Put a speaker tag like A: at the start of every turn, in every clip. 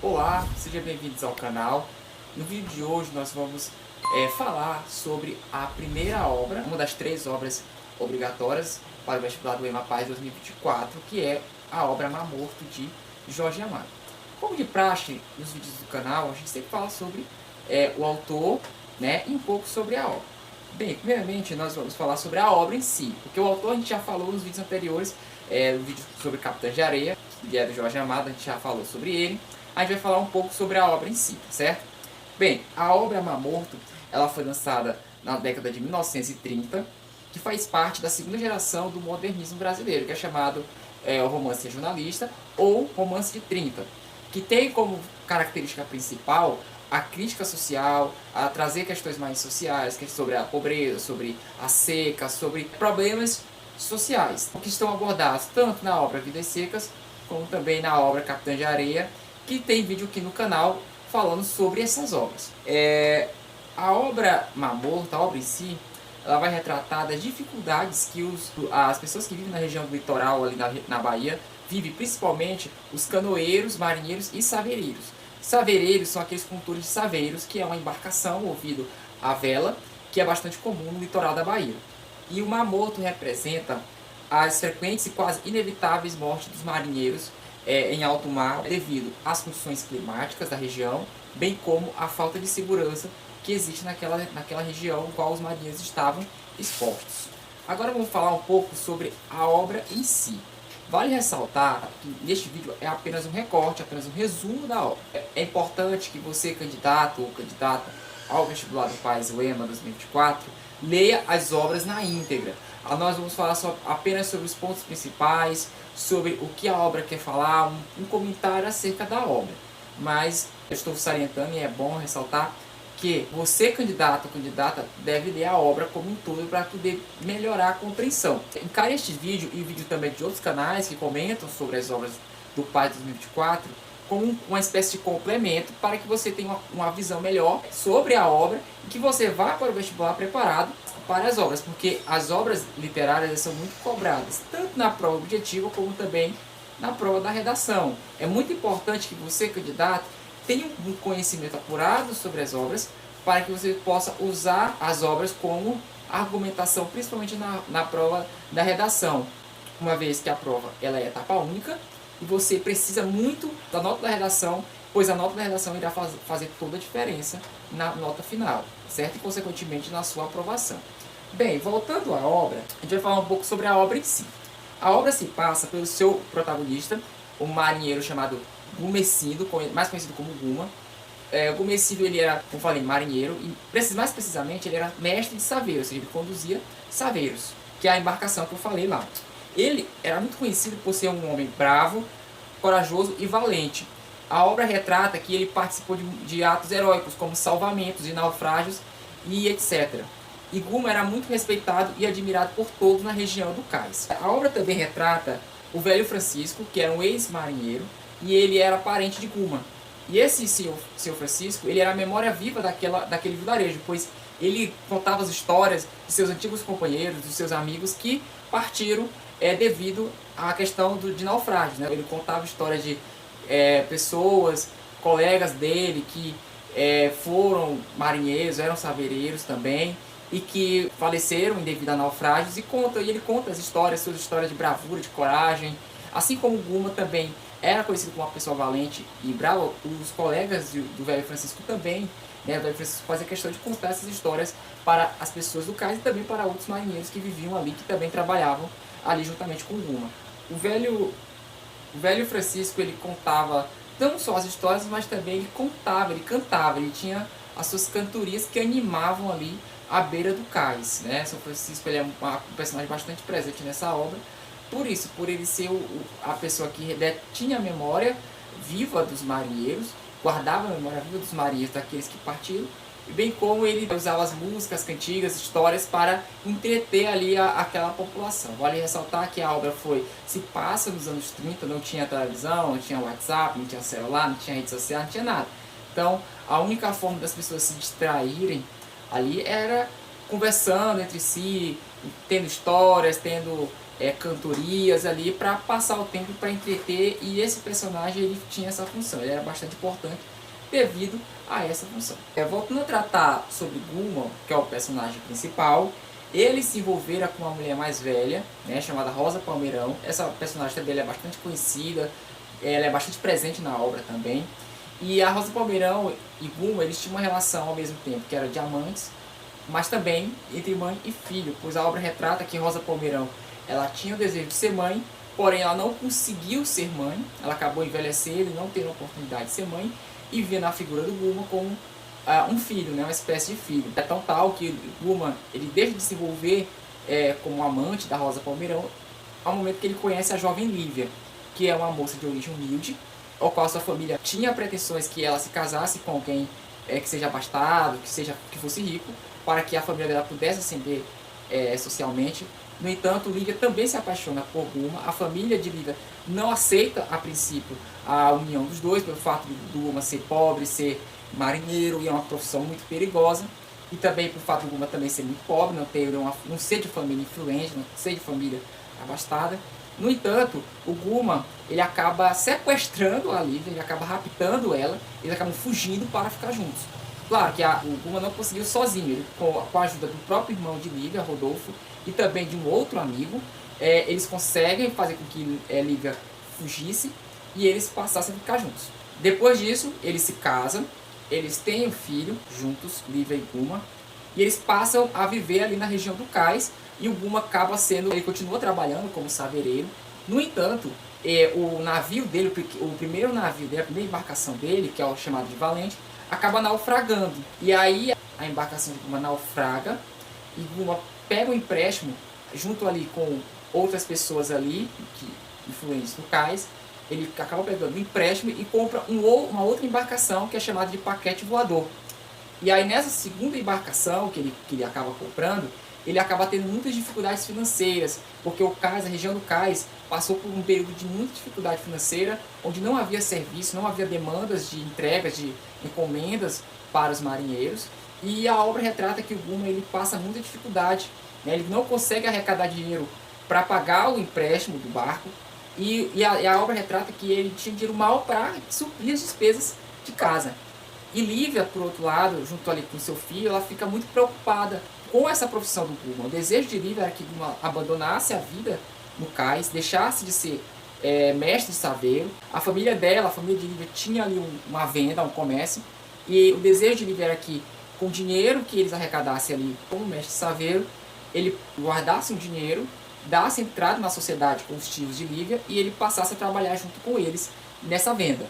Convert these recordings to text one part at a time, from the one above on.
A: Olá, sejam bem-vindos ao canal. No vídeo de hoje nós vamos falar sobre a primeira obra, uma das 3 obras obrigatórias para o vestibular do EMAPAS 2024, que é a obra Mar Morto de Jorge Amado. Como de praxe nos vídeos do canal, a gente sempre fala sobre o autor, né, e um pouco sobre a obra. Bem, primeiramente nós vamos falar sobre a obra em si, porque o autor a gente já falou nos vídeos anteriores, no vídeo sobre Capitães de Areia, que é do Jorge Amado, a gente já falou sobre ele. A gente vai falar um pouco sobre a obra em si, certo? Bem, a obra Mar Morto, ela foi lançada na década de 1930, que faz parte da segunda geração do modernismo brasileiro, que é chamado o romance regionalista ou romance de 30, que tem como característica principal a crítica social, a trazer questões mais sociais, sobre a pobreza, sobre a seca, sobre problemas sociais, que estão abordados tanto na obra Vidas Secas, como também na obra Capitã de Areia, que tem vídeo aqui no canal falando sobre essas obras. A obra Mar Morto, a obra em si, ela vai retratar das dificuldades que as pessoas que vivem na região do litoral, ali na Bahia, vivem, principalmente os canoeiros, marinheiros e saveireiros. Saveireiros são aqueles condutores de saveiros, que é uma embarcação movido à vela, que é bastante comum no litoral da Bahia. E o Mar Morto representa as frequentes e quase inevitáveis mortes dos marinheiros em alto mar devido às condições climáticas da região, bem como a falta de segurança que existe naquela região em qual os marinheiros estavam expostos. Agora vamos falar um pouco sobre a obra em si. Vale ressaltar que neste vídeo é apenas um recorte, apenas um resumo da obra. É importante que você, candidato ou candidata ao vestibular do PAS UEMA 2024, leia as obras na íntegra. Nós vamos falar apenas sobre os pontos principais, sobre o que a obra quer falar, um comentário acerca da obra. Mas eu estou salientando e é bom ressaltar que você, candidato ou candidata, deve ler a obra como um todo para poder melhorar a compreensão. Encare este vídeo e o vídeo também de outros canais que comentam sobre as obras do PAS 2024 como uma espécie de complemento para que você tenha uma visão melhor sobre a obra e que você vá para o vestibular preparado para as obras, porque as obras literárias são muito cobradas, tanto na prova objetiva como também na prova da redação. É muito importante que você, candidato, tenha um conhecimento apurado sobre as obras para que você possa usar as obras como argumentação, principalmente na prova da redação, uma vez que a prova ela é etapa única e você precisa muito da nota da redação, pois a nota da redação irá fazer toda a diferença na nota final, certo? E consequentemente na sua aprovação. Bem, voltando à obra, a gente vai falar um pouco sobre a obra em si. A obra se passa pelo seu protagonista, um marinheiro chamado Gumecindo, mais conhecido como Guma. Gumecindo, ele era, como falei, marinheiro, e mais precisamente ele era mestre de saveiros, ou seja, ele conduzia saveiros, que é a embarcação que eu falei lá. Ele era muito conhecido por ser um homem bravo, corajoso e valente. A obra retrata que ele participou de atos heróicos, como salvamentos de naufrágios e etc. E Guma era muito respeitado e admirado por todos na região do cais. A obra também retrata o velho Francisco, que era um ex-marinheiro, e ele era parente de Guma. E esse seu Francisco, ele era a memória viva daquele vilarejo, pois ele contava as histórias de seus antigos companheiros, dos seus amigos que partiram devido à questão de naufrágios, né? Ele contava histórias de pessoas, colegas dele que foram marinheiros, eram saveireiros também, e que faleceram devido a naufrágios, e ele conta as histórias, suas histórias de bravura, de coragem, assim como Guma também era conhecido como uma pessoa valente e brava. Os colegas do velho Francisco também, né, o velho Francisco fazia questão de contar essas histórias para as pessoas do cais e também para outros marinheiros que viviam ali, que também trabalhavam ali juntamente com Guma. O velho Francisco, ele contava não só as histórias, mas também ele cantava, ele tinha as suas cantorias que animavam ali à beira do cais, né? São Francisco, ele é um personagem bastante presente nessa obra, por isso, por ele ser a pessoa que tinha a memória viva dos marinheiros, guardava a memória viva dos marinheiros, daqueles que partiram, e bem como ele usava as músicas, cantigas, histórias para entreter ali aquela população. Vale ressaltar que a obra se passa nos anos 30, não tinha televisão, não tinha WhatsApp, não tinha celular, não tinha rede social, não tinha nada. Então, a única forma das pessoas se distraírem ali era conversando entre si, tendo histórias, tendo cantorias ali para passar o tempo, para entreter, e esse personagem ele tinha essa função, ele era bastante importante devido a essa função. Voltando a tratar sobre Gulman, que é o personagem principal, ele se envolvera com uma mulher mais velha, né, chamada Rosa Palmeirão. Essa personagem também é bastante conhecida, ela é bastante presente na obra também. E a Rosa Palmeirão e Gulman, eles tinham uma relação ao mesmo tempo, que era de amantes, mas também entre mãe e filho, pois a obra retrata que Rosa Palmeirão, ela tinha o desejo de ser mãe, porém ela não conseguiu ser mãe, ela acabou envelhecendo e não tendo a oportunidade de ser mãe, e via na figura do Gulman como um filho, né, uma espécie de filho. É tão tal que Gulman ele deixa de se envolver como amante da Rosa Palmeirão ao momento que ele conhece a jovem Lívia, que é uma moça de origem humilde, ao qual sua família tinha pretensões que ela se casasse com alguém que seja abastado, que fosse rico, para que a família dela pudesse ascender socialmente. No entanto, Lívia também se apaixona por Gulman. A família de Lívia não aceita, a princípio, a união dos dois, pelo fato de Gulman ser pobre, ser marinheiro, e é uma profissão muito perigosa, e também por fato de Gulman também ser muito pobre, não ser de família influente, não ser de família abastada. No entanto, o Gulman ele acaba sequestrando a Lívia, ele acaba raptando ela, eles acabam fugindo para ficar juntos. Claro que o Gulman não conseguiu sozinho, ele, com a ajuda do próprio irmão de Lívia, Rodolfo, e também de um outro amigo, eles conseguem fazer com que Lívia fugisse e eles passassem a ficar juntos. Depois disso, eles se casam, eles têm um filho juntos, Lívia e Gulman, e eles passam a viver ali na região do cais, e o Gulman ele continua trabalhando como saveireiro. No entanto, o navio dele, o primeiro navio dele, a primeira embarcação dele, que é o chamado de Valente, acaba naufragando. E aí a embarcação de Gulman naufraga, e Gulman pega um empréstimo junto ali com outras pessoas ali, influentes do cais. Ele acaba pegando um empréstimo e compra uma outra embarcação que é chamada de paquete voador. E aí nessa segunda embarcação que ele acaba comprando, ele acaba tendo muitas dificuldades financeiras, porque o cais, a região do cais, passou por um período de muita dificuldade financeira, onde não havia serviço, não havia demandas de entregas, de encomendas para os marinheiros, e a obra retrata que o Gulman ele passa muita dificuldade, né? Ele não consegue arrecadar dinheiro para pagar o empréstimo do barco, e a obra retrata que ele tinha dinheiro mal para suprir as despesas de casa. E Lívia, por outro lado, junto ali com seu filho, ela fica muito preocupada com essa profissão do Gulman. O desejo de Lívia era que Gulman abandonasse a vida no cais, deixasse de ser mestre de saveiro. A família dela, a família de Lívia, tinha ali uma venda, um comércio, e o desejo de Lívia era que, com o dinheiro que eles arrecadassem ali como mestre de saveiro, ele guardasse o dinheiro, dasse entrada na sociedade com os tios de Lívia e ele passasse a trabalhar junto com eles nessa venda.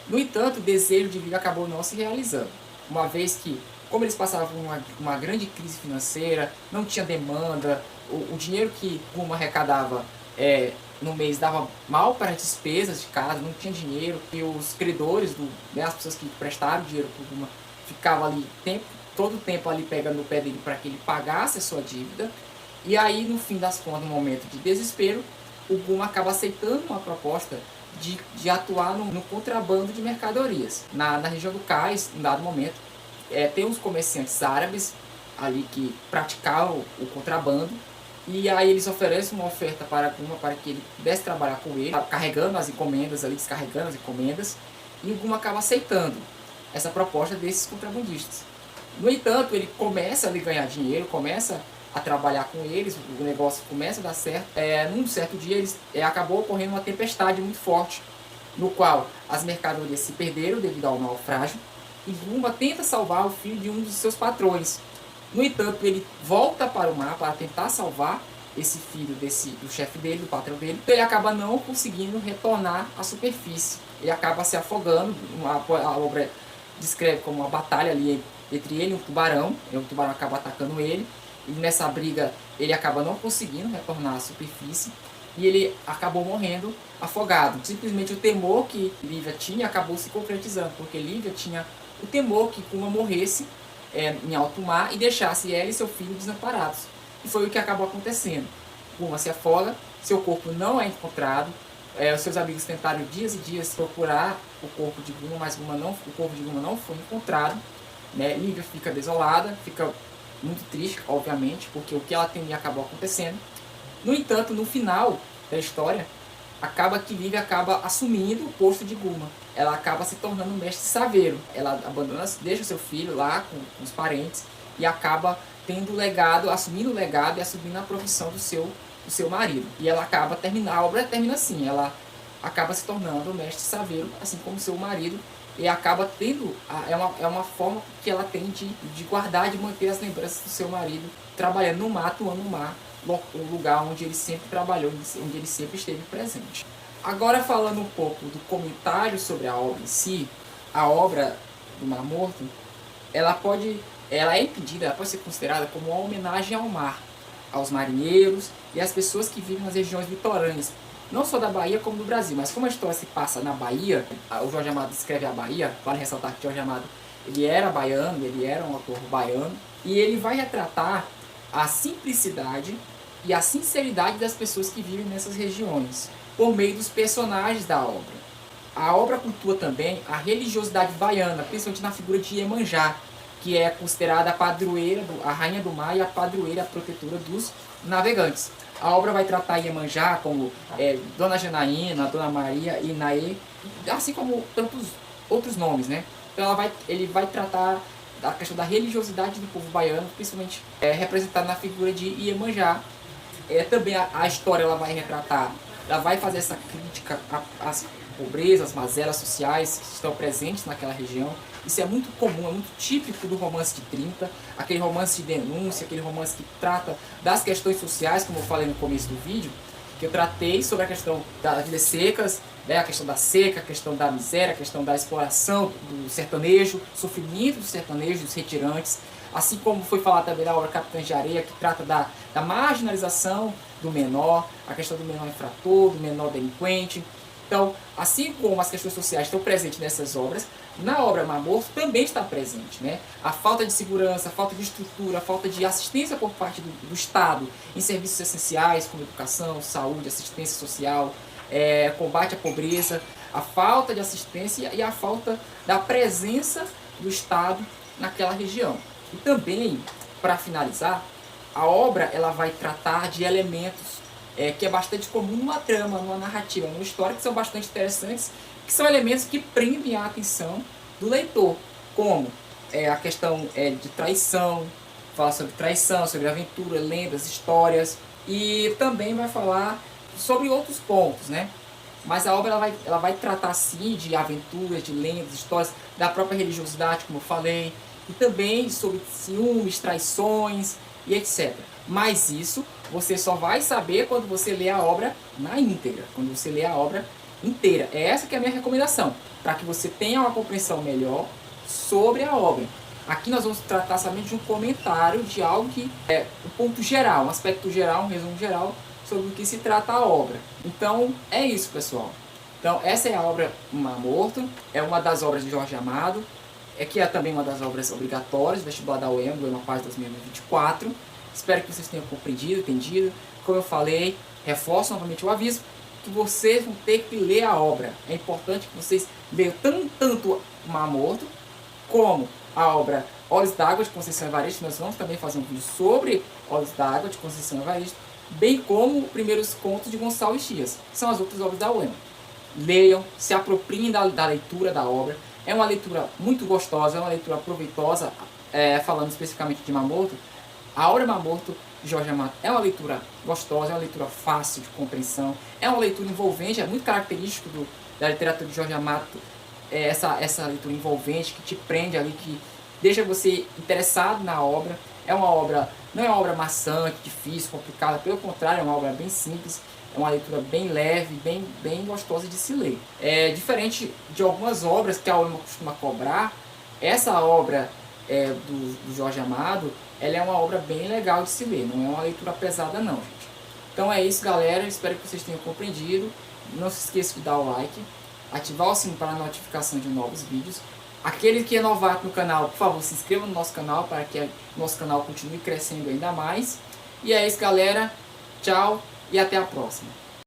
A: No entanto, o desejo de Lívia acabou não se realizando, uma vez que, como eles passavam uma grande crise financeira, não tinha demanda, o dinheiro que Gulman arrecadava no mês dava mal para as despesas de casa, não tinha dinheiro, e os credores, as pessoas que prestaram dinheiro para o Gulman, ficavam ali todo o tempo ali pegando no pé dele para que ele pagasse a sua dívida. E aí, no fim das contas, no momento de desespero, o Gulman acaba aceitando uma proposta de atuar no contrabando de mercadorias. Na região do cais, em dado momento, tem uns comerciantes árabes ali que praticavam o contrabando, e aí eles oferecem uma oferta para Gulman para que ele pudesse trabalhar com ele, carregando as encomendas ali, descarregando as encomendas, e o Gulman acaba aceitando essa proposta desses contrabandistas. No entanto, ele começa a ganhar dinheiro, começa a trabalhar com eles, o negócio começa a dar certo. Num certo dia, acabou ocorrendo uma tempestade muito forte, no qual as mercadorias se perderam devido ao naufrágio, e Gulman tenta salvar o filho de um dos seus patrões. No entanto, ele volta para o mar para tentar salvar esse filho do chefe dele, do patrão dele. Ele acaba não conseguindo retornar à superfície. Ele acaba se afogando. A obra descreve como uma batalha ali entre ele e um tubarão. E o tubarão acaba atacando ele. E nessa briga ele acaba não conseguindo retornar à superfície. E ele acabou morrendo afogado. Simplesmente o temor que Lívia tinha acabou se concretizando. Porque Lívia tinha o temor que Gulman morresse em alto mar e deixasse ela e seu filho desamparados. E foi o que acabou acontecendo. Gulman se afoga, seu corpo não é encontrado, os seus amigos tentaram dias e dias procurar o corpo de Gulman, mas o corpo de Gulman não foi encontrado. Lívia fica desolada, fica muito triste, obviamente, porque o que ela temia acabou acontecendo. No entanto, no final da história, acaba que Vivi acaba assumindo o posto de Guma. Ela acaba se tornando mestre saveiro. Ela abandona, deixa seu filho lá com os parentes e acaba tendo o legado, assumindo o legado e assumindo a profissão do seu marido. E ela acaba terminando, a obra termina assim, ela acaba se tornando mestre saveiro, assim como seu marido, e acaba tendo, é uma forma que ela tem de guardar, de manter as lembranças do seu marido, trabalhando no mar, atuando no mar, o lugar onde ele sempre trabalhou, onde ele sempre esteve presente. Agora falando um pouco do comentário sobre a obra em si, a obra do Mar Morto, ela é entendida, ela pode ser considerada como uma homenagem ao mar, aos marinheiros e às pessoas que vivem nas regiões litorâneas, não só da Bahia como do Brasil, mas como a história se passa na Bahia, o Jorge Amado descreve a Bahia, vale ressaltar que Jorge Amado ele era baiano, ele era um autor baiano, e ele vai retratar a simplicidade e a sinceridade das pessoas que vivem nessas regiões, por meio dos personagens da obra. A obra cultua também a religiosidade baiana, principalmente na figura de Iemanjá, que é considerada a padroeira, a rainha do mar e a padroeira, a protetora dos navegantes. A obra vai tratar Iemanjá como Dona Janaína, Dona Maria e Inaê, assim como tantos outros nomes, né? Então ele vai tratar da questão da religiosidade do povo baiano, principalmente representada na figura de Iemanjá. Também a história ela vai retratar, ela vai fazer essa crítica às pobrezas, às mazelas sociais que estão presentes naquela região. Isso é muito comum, é muito típico do romance de 30, aquele romance de denúncia, aquele romance que trata das questões sociais, como eu falei no começo do vídeo, que eu tratei sobre a questão das vidas secas, né, a questão da seca, a questão da miséria, a questão da exploração do sertanejo, sofrimento do sertanejo, dos retirantes, assim como foi falado também na obra Capitães de Areia, que trata da marginalização do menor, a questão do menor infrator, do menor delinquente. Então, assim como as questões sociais estão presentes nessas obras, na obra Mar Morto também está presente, né? A falta de segurança, a falta de estrutura, a falta de assistência por parte do Estado em serviços essenciais como educação, saúde, assistência social, combate à pobreza, a falta de assistência e a falta da presença do Estado naquela região. E também, para finalizar, a obra ela vai tratar de elementos que é bastante comum numa trama, numa narrativa, numa história, que são bastante interessantes, que são elementos que prendem a atenção do leitor, como a questão de traição, fala sobre traição, sobre aventura, lendas, histórias, e também vai falar sobre outros pontos, né? Mas a obra ela vai tratar sim de aventuras, de lendas, histórias, da própria religiosidade, como eu falei, e também sobre ciúmes, traições e etc. Mas isso você só vai saber quando você lê a obra na íntegra, quando você lê a obra inteira. É essa que é a minha recomendação, para que você tenha uma compreensão melhor sobre a obra. Aqui nós vamos tratar somente de um comentário de algo que é um ponto geral, um aspecto geral, um resumo geral sobre o que se trata a obra. Então é isso, pessoal. Então essa é a obra Mar Morto, é uma das obras de Jorge Amado, que é também uma das obras obrigatórias do vestibular da UEMA, do EMAPaz 2024. Espero que vocês tenham compreendido, entendido. Como eu falei, reforço novamente o aviso que vocês vão ter que ler a obra. É importante que vocês leiam tanto Mar Morto, como a obra Olhos d'Água de Conceição Evaristo. Nós vamos também fazer um vídeo sobre Olhos d'Água de Conceição Evaristo, bem como Primeiros Contos de Gonçalves Dias, que são as outras obras da UEMA. Leiam, se apropriem da leitura da obra. É uma leitura muito gostosa, é uma leitura proveitosa, falando especificamente de Mar Morto. A obra Mar Morto de Jorge Amado é uma leitura gostosa, é uma leitura fácil de compreensão, é uma leitura envolvente, é muito característico da literatura de Jorge Amado, essa leitura envolvente que te prende ali, que deixa você interessado na obra. É uma obra, não é uma obra maçante, difícil, complicada, pelo contrário, é uma obra bem simples, é uma leitura bem leve, bem gostosa de se ler. É diferente de algumas obras que a UEMA costuma cobrar. Essa obra do Jorge Amado, ela é uma obra bem legal de se ler, não é uma leitura pesada não, gente. Então é isso, galera, espero que vocês tenham compreendido. Não se esqueça de dar o like, ativar o sininho para a notificação de novos vídeos. Aquele que é novato no canal, por favor, se inscreva no nosso canal para que o nosso canal continue crescendo ainda mais. E é isso, galera. Tchau e até a próxima.